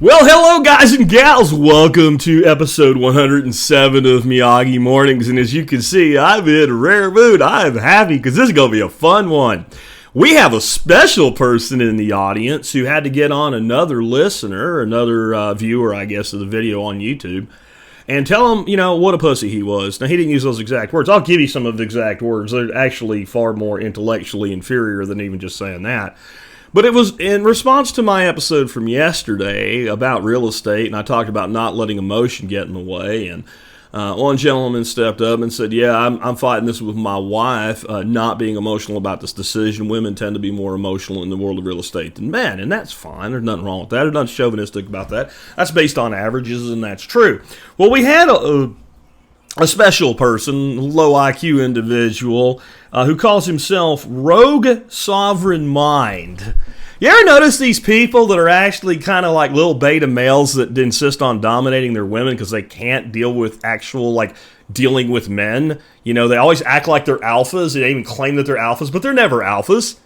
Well, hello guys and gals. Welcome to episode 107 of Miyagi Mornings. And as you can see, I'm in a rare mood. I'm happy because this is going to be a fun one. We have a special person in the audience who had to get on another listener, another viewer, I guess, of the video on YouTube, and tell him, what a pussy he was. Now, he didn't use those exact words. I'll give you some of the exact words. They're actually far more intellectually inferior than even just saying that. But it was in response to my episode from yesterday about real estate, and I talked about not letting emotion get in the way, and one gentleman stepped up and said, yeah, I'm fighting this with my wife, not being emotional about this decision. Women tend to be more emotional in the world of real estate than men, and that's fine. There's nothing wrong with that. There's nothing chauvinistic about that. That's based on averages, and that's true. Well, we had a special person, low IQ individual, who calls himself RogueSovereignMind. You ever notice these people that are actually kind of like little beta males that insist on dominating their women because they can't deal with actual, dealing with men? They always act like they're alphas. They even claim that they're alphas, but they're never alphas.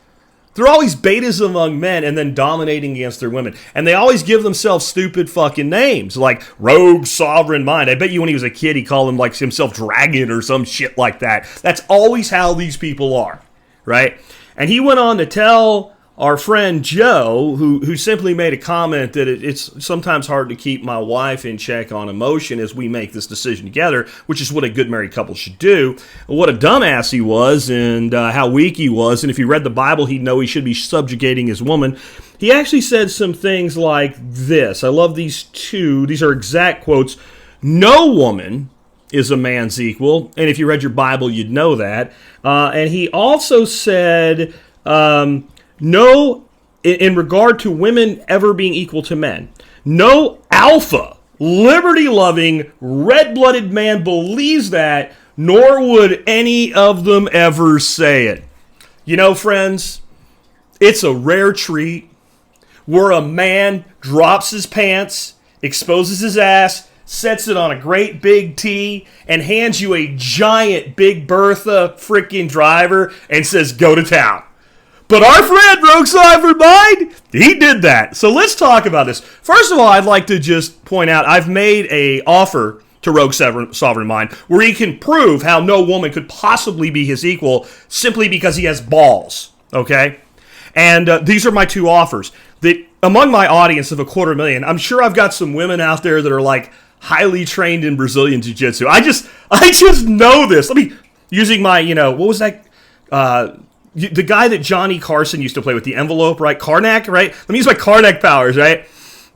They're always betas among men and then dominating against their women. And they always give themselves stupid fucking names like RogueSovereignMind. I bet you when he was a kid he called himself Dragon or some shit like that. That's always how these people are, right? And he went on to tell our friend Joe, who simply made a comment that it's sometimes hard to keep my wife in check on emotion as we make this decision together, which is what a good married couple should do. What a dumbass he was and how weak he was. And if he read the Bible, he'd know he should be subjugating his woman. He actually said some things like this. I love these two. These are exact quotes. No woman is a man's equal. And if you read your Bible, you'd know that. And he also said, no, in regard to women ever being equal to men, no alpha, liberty-loving, red-blooded man believes that, nor would any of them ever say it. Friends, it's a rare treat where a man drops his pants, exposes his ass, sets it on a great big T, and hands you a giant Big Bertha freaking driver and says, go to town. But our friend RogueSovereignMind, he did that. So let's talk about this. First of all, I'd like to just point out I've made an offer to RogueSovereignMind where he can prove how no woman could possibly be his equal simply because he has balls, okay? And these are my two offers. That among my audience of 250,000, I'm sure I've got some women out there that are highly trained in Brazilian Jiu-Jitsu. I just know this. Let me, using my, what was that, the guy that Johnny Carson used to play with, the envelope, right? Karnak, right? Let me use my Karnak powers, right?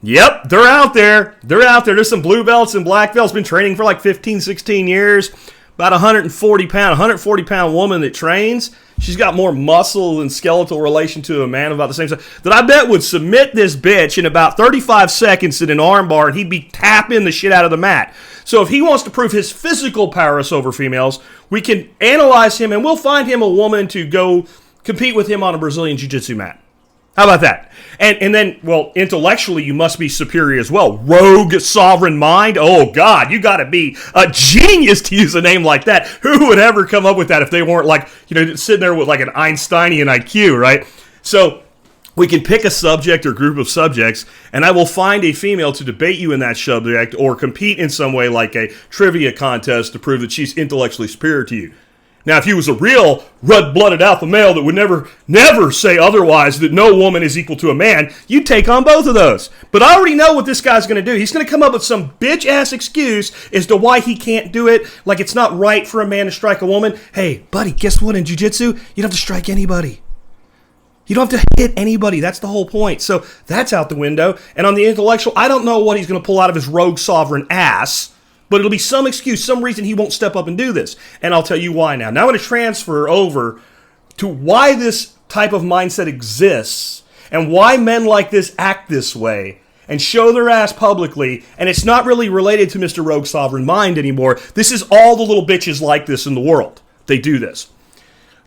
Yep, they're out there. There's some blue belts and black belts. Been training for 15, 16 years. About 140-pound woman that trains. She's got more muscle and skeletal relation to a man about the same size that I bet would submit this bitch in about 35 seconds in an armbar, and he'd be tapping the shit out of the mat. So if he wants to prove his physical prowess over females, we can analyze him and we'll find him a woman to go compete with him on a Brazilian Jiu-Jitsu mat. How about that? And then, well, intellectually, you must be superior as well. RogueSovereignMind? Oh, God, you got to be a genius to use a name like that. Who would ever come up with that if they weren't sitting there with an Einsteinian IQ, right? So we can pick a subject or group of subjects, and I will find a female to debate you in that subject or compete in some way like a trivia contest to prove that she's intellectually superior to you. Now, if he was a real red-blooded alpha male that would never say otherwise, that no woman is equal to a man, you'd take on both of those. But I already know what this guy's going to do. He's going to come up with some bitch-ass excuse as to why he can't do it, like it's not right for a man to strike a woman. Hey, buddy, guess what? In jiu-jitsu, you don't have to strike anybody. You don't have to hit anybody. That's the whole point. So that's out the window. And on the intellectual, I don't know what he's going to pull out of his rogue sovereign ass, but it'll be some excuse, some reason he won't step up and do this. And I'll tell you why now. Now I'm going to transfer over to why this type of mindset exists and why men like this act this way and show their ass publicly. And it's not really related to Mr. RogueSovereignMind anymore. This is all the little bitches like this in the world. They do this.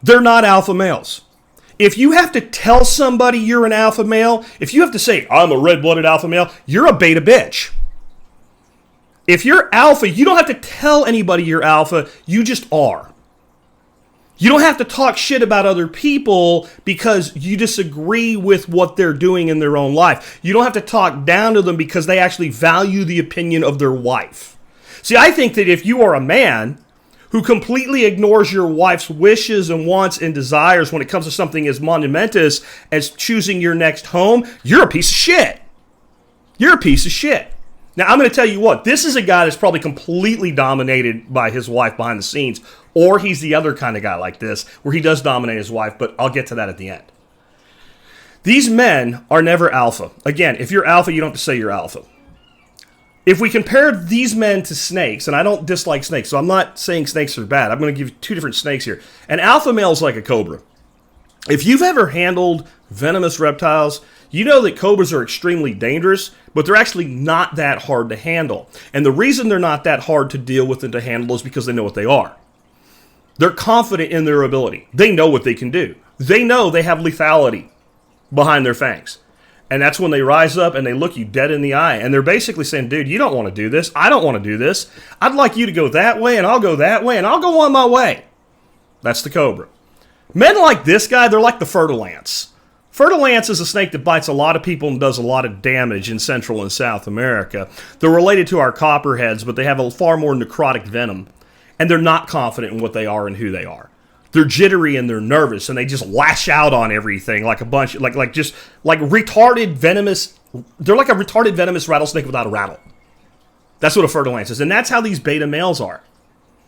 They're not alpha males. If you have to tell somebody you're an alpha male, if you have to say, I'm a red-blooded alpha male, you're a beta bitch. If you're alpha, you don't have to tell anybody you're alpha. You just are. You don't have to talk shit about other people because you disagree with what they're doing in their own life. You don't have to talk down to them because they actually value the opinion of their wife. See, I think that if you are a man who completely ignores your wife's wishes and wants and desires when it comes to something as monumentous as choosing your next home, you're a piece of shit. You're a piece of shit. Now, I'm going to tell you what, this is a guy that's probably completely dominated by his wife behind the scenes, or he's the other kind of guy like this, where he does dominate his wife, but I'll get to that at the end. These men are never alpha. Again, if you're alpha, you don't have to say you're alpha. If we compare these men to snakes, and I don't dislike snakes, so I'm not saying snakes are bad. I'm going to give you two different snakes here. An alpha male is like a cobra. If you've ever handled venomous reptiles, you know that cobras are extremely dangerous, but they're actually not that hard to handle. And the reason they're not that hard to deal with and to handle is because they know what they are. They're confident in their ability. They know what they can do. They know they have lethality behind their fangs. And that's when they rise up and they look you dead in the eye. And they're basically saying, dude, you don't want to do this. I don't want to do this. I'd like you to go that way, and I'll go that way, and I'll go on my way. That's the cobra. Men like this guy, they're like the fertilance. Fertilance is a snake that bites a lot of people and does a lot of damage in Central and South America. They're related to our copperheads, but they have a far more necrotic venom. And they're not confident in what they are and who they are. They're jittery and they're nervous, and they just lash out on everything like a bunch, like retarded venomous. They're like a retarded venomous rattlesnake without a rattle. That's what a fertilance is, and that's how these beta males are.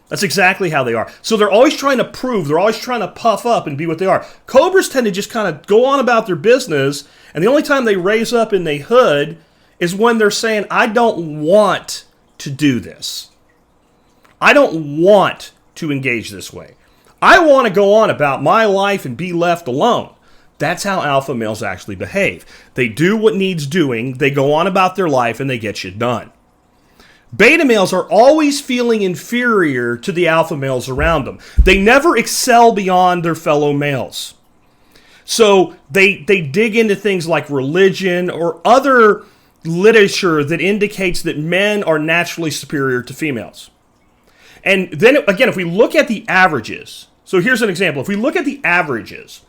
That's exactly how they are. So they're always trying to prove, they're always trying to puff up and be what they are. Cobras tend to just kind of go on about their business, and the only time they raise up and they hood is when they're saying, I don't want to do this. I don't want to engage this way. I want to go on about my life and be left alone. That's how alpha males actually behave. They do what needs doing, they go on about their life, and they get shit done. Beta males are always feeling inferior to the alpha males around them. They never excel beyond their fellow males. So they dig into things like religion or other literature that indicates that men are naturally superior to females. And then, again, if we look at the averages, so here's an example. If we look at the averages,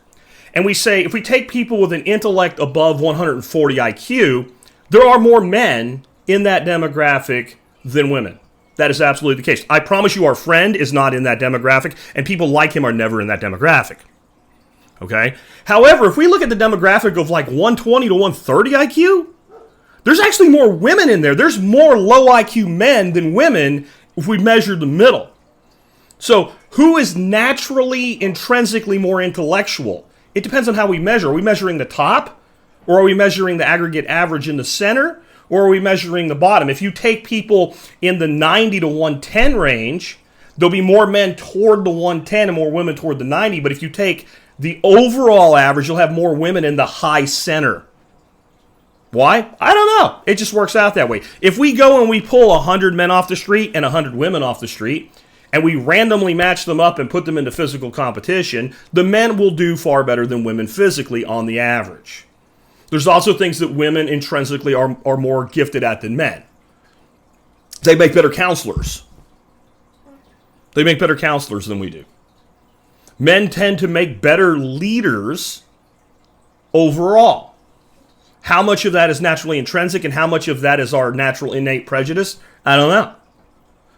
and we say, if we take people with an intellect above 140 IQ, there are more men in that demographic than women. That is absolutely the case. I promise you our friend is not in that demographic, and people like him are never in that demographic. Okay? However, if we look at the demographic of like 120 to 130 IQ, there's actually more women in there. There's more low IQ men than women if we measure the middle. So, who is naturally, intrinsically more intellectual? It depends on how we measure. Are we measuring the top? Or are we measuring the aggregate average in the center? Or are we measuring the bottom? If you take people in the 90 to 110 range, there'll be more men toward the 110 and more women toward the 90. But if you take the overall average, you'll have more women in the high center. Why? I don't know. It just works out that way. If we go and we pull 100 men off the street and 100 women off the street, and we randomly match them up and put them into physical competition, the men will do far better than women physically on the average. There's also things that women intrinsically are more gifted at than men. They make better counselors. They make better counselors than we do. Men tend to make better leaders overall. How much of that is naturally intrinsic and how much of that is our natural innate prejudice? I don't know.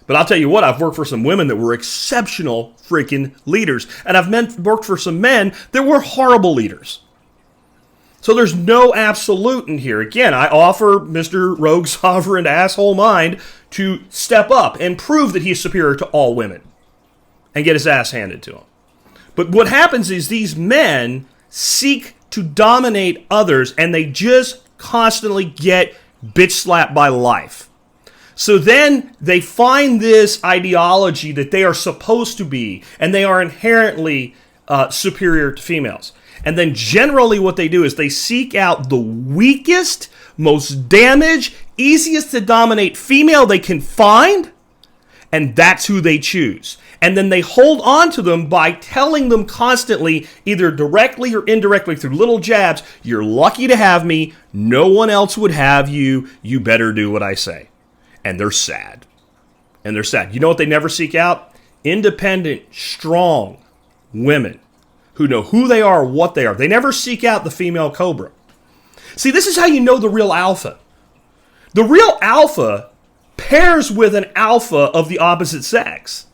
But I'll tell you what, I've worked for some women that were exceptional freaking leaders. And I've worked for some men that were horrible leaders. So there's no absolute in here. Again, I offer Mr. Rogue Sovereign Asshole Mind to step up and prove that he's superior to all women and get his ass handed to him. But what happens is these men seek to dominate others, and they just constantly get bitch slapped by life. So then they find this ideology that they are supposed to be, and they are inherently superior to females. And then generally what they do is they seek out the weakest, most damaged, easiest to dominate female they can find, and that's who they choose. And then they hold on to them by telling them constantly, either directly or indirectly through little jabs, you're lucky to have me, no one else would have you, you better do what I say. And they're sad. And they're sad. You know what they never seek out? Independent, strong women who know who they are, what they are. They never seek out the female cobra. See, this is how you know the real alpha. The real alpha pairs with an alpha of the opposite sex.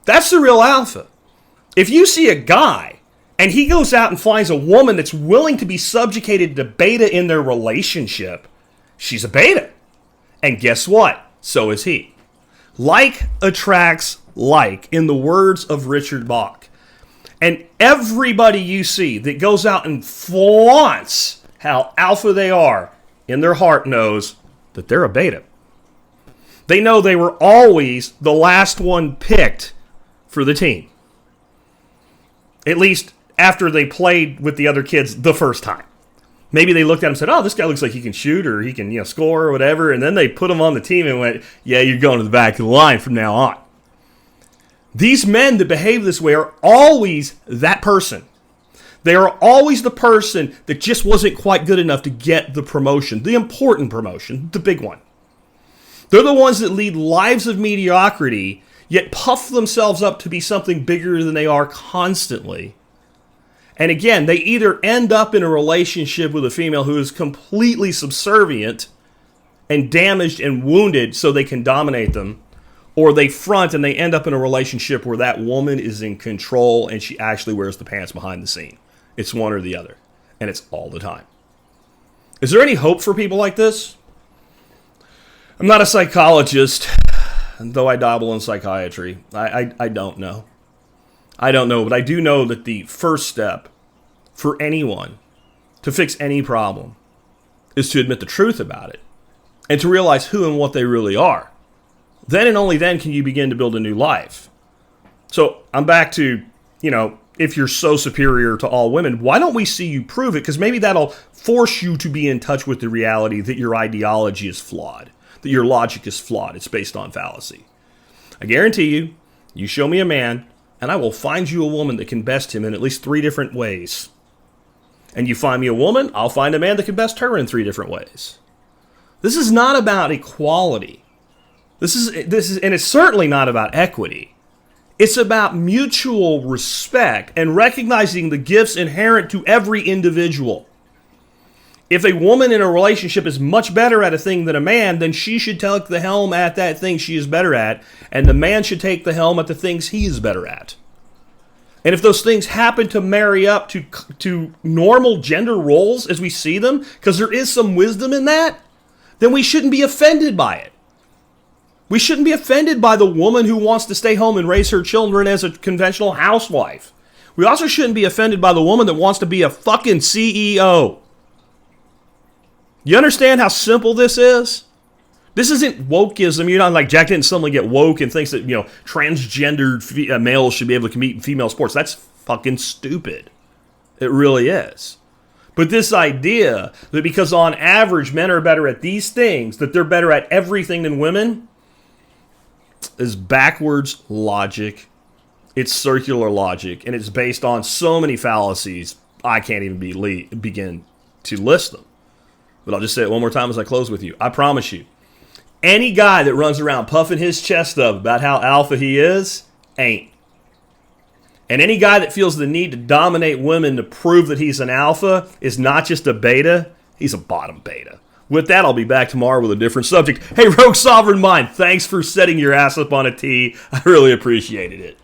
That's the real alpha. If you see a guy and he goes out and finds a woman that's willing to be subjugated to beta in their relationship, she's a beta. And guess what? So is he. Like attracts like, in the words of Richard Bach. And everybody you see that goes out and flaunts how alpha they are, in their heart knows that they're a beta. They know they were always the last one picked for the team. At least after they played with the other kids the first time. Maybe they looked at him and said, oh, this guy looks like he can shoot or he can score or whatever. And then they put him on the team and went, yeah, you're going to the back of the line from now on. These men that behave this way are always that person. They are always the person that just wasn't quite good enough to get the promotion, the important promotion, the big one. They're the ones that lead lives of mediocrity, yet puff themselves up to be something bigger than they are constantly. And again, they either end up in a relationship with a female who is completely subservient and damaged and wounded so they can dominate them, or they front and they end up in a relationship where that woman is in control and she actually wears the pants behind the scene. It's one or the other. And it's all the time. Is there any hope for people like this? I'm not a psychologist, though I dabble in psychiatry. I don't know. I don't know, but I do know that the first step for anyone to fix any problem is to admit the truth about it and to realize who and what they really are. Then and only then can you begin to build a new life. So I'm back to, if you're so superior to all women, why don't we see you prove it? Because maybe that'll force you to be in touch with the reality that your ideology is flawed, that your logic is flawed. It's based on fallacy. I guarantee you, you show me a man, and I will find you a woman that can best him in at least 3 different ways. And you find me a woman, I'll find a man that can best her in 3 different ways. This is not about equality. This is, and it's certainly not about equity. It's about mutual respect and recognizing the gifts inherent to every individual. If a woman in a relationship is much better at a thing than a man, then she should take the helm at that thing she is better at, and the man should take the helm at the things he is better at. And if those things happen to marry up to normal gender roles as we see them, because there is some wisdom in that, then we shouldn't be offended by it. We shouldn't be offended by the woman who wants to stay home and raise her children as a conventional housewife. We also shouldn't be offended by the woman that wants to be a fucking CEO. You understand how simple this is? This isn't wokeism. You're not like Jack didn't suddenly get woke and thinks that, transgendered males should be able to compete in female sports. That's fucking stupid. It really is. But this idea that because on average men are better at these things, that they're better at everything than women, is backwards logic. It's circular logic, and it's based on so many fallacies, I can't even begin to list them. But I'll just say it one more time as I close with you. I promise you, any guy that runs around puffing his chest up about how alpha he is, ain't. And any guy that feels the need to dominate women to prove that he's an alpha is not just a beta, he's a bottom beta. With that, I'll be back tomorrow with a different subject. Hey, Rogue Sovereign Mind, thanks for setting your ass up on a tee. I really appreciated it.